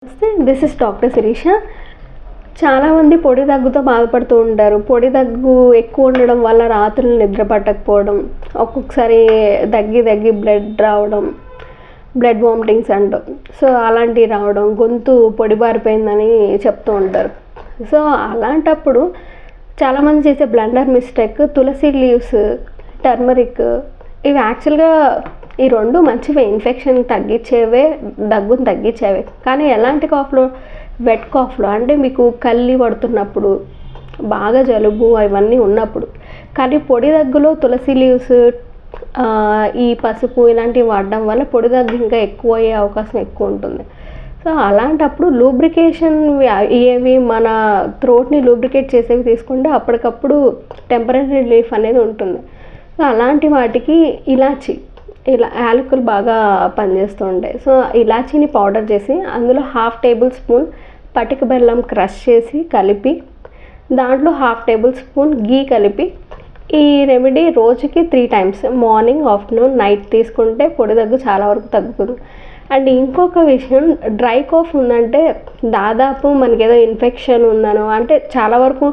నమస్తే, this is doctor Sirisha. చాలామంది పొడి దగ్గుతో బాధపడుతూ ఉంటారు. పొడి దగ్గు ఎక్కువ ఉండడం వల్ల రాత్రులు నిద్ర పట్టకపోవడం, ఒక్కొక్కసారి దగ్గి బ్లడ్ రావడం, బ్లడ్ వామిటింగ్స్ అంటాం. సో అలాంటివి రావడం, గొంతు పొడిబారిపోయిందని చెప్తూ ఉంటారు. సో అలాంటప్పుడు చాలామంది చేసే బ్లండర్ మిస్టేక్ తులసి లీవ్స్, టర్మరిక్, ఇవి యాక్చువల్గా ఈ రెండు మంచివే, ఇన్ఫెక్షన్ తగ్గించేవే, దగ్గుని తగ్గించేవే. కానీ ఎలాంటి కాఫ్లో, వెట్ కాఫ్లో అంటే మీకు కళ్ళి పడుతున్నప్పుడు, బాగా జలుబు అవన్నీ ఉన్నప్పుడు. కానీ పొడి దగ్గులో తులసి లీవ్స్, ఈ పసుపు ఇలాంటివి వాడడం వల్ల పొడి దగ్గు ఇంకా ఎక్కువ అయ్యే అవకాశం ఎక్కువ ఉంటుంది. సో అలాంటప్పుడు లూబ్రికేషన్ ఏవి మన థ్రోట్ని లూబ్రికేట్ చేసేవి తీసుకుంటే అప్పటికప్పుడు టెంపరీ రిలీఫ్ అనేది ఉంటుంది. సో అలాంటి వాటికి ఇలా యాలకులు బాగా పనిచేస్తూ ఉంటాయి. సో ఇలాచీని పౌడర్ చేసి అందులో 1/2 టేబుల్ స్పూన్ పటిక బెల్లం క్రష్ చేసి కలిపి, దాంట్లో 1/2 టేబుల్ స్పూన్ గీ కలిపి, ఈ రెమెడీ రోజుకి 3 టైమ్స్ మార్నింగ్, ఆఫ్టర్నూన్, నైట్ తీసుకుంటే పొడి దగ్గు చాలా వరకు తగ్గుతుంది. అండ్ ఇంకొక విషయం, డ్రై కాఫ్ ఉందంటే దాదాపు మనకి ఏదో ఇన్ఫెక్షన్ ఉందనో, అంటే చాలా వరకు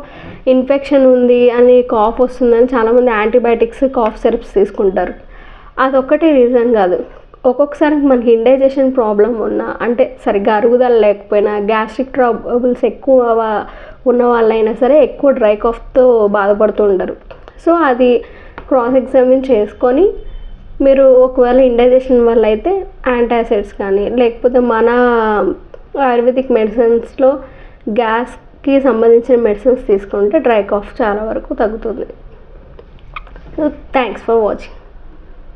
ఇన్ఫెక్షన్ ఉంది అని కాఫ్ వస్తుందని చాలామంది యాంటీబయాటిక్స్, కాఫ్ సిరప్స్ తీసుకుంటారు. అదొక్కటి రీజన్ కాదు. ఒక్కొక్కసారి మనకి ఇండైజెషన్ ప్రాబ్లం ఉన్నా, అంటే సరిగ్గా అరుగుదల లేకపోయినా, గ్యాస్ట్రిక్ ట్రబుల్స్ ఎక్కువ ఉన్న వాళ్ళైనా సరే ఎక్కువ డ్రై కాఫ్తో బాధపడుతూ ఉంటారు. సో అది క్రాస్ ఎగ్జామిన్ చేసుకొని మీరు ఒకవేళ ఇండైజెషన్ వల్ల అయితే యాంటాసిడ్స్ కానీ, లేకపోతే మన ఆయుర్వేదిక్ మెడిసిన్స్లో గ్యాస్కి సంబంధించిన మెడిసిన్స్ తీసుకుంటే డ్రై కాఫ్ చాలా వరకు తగ్గుతుంది. So thanks for watching.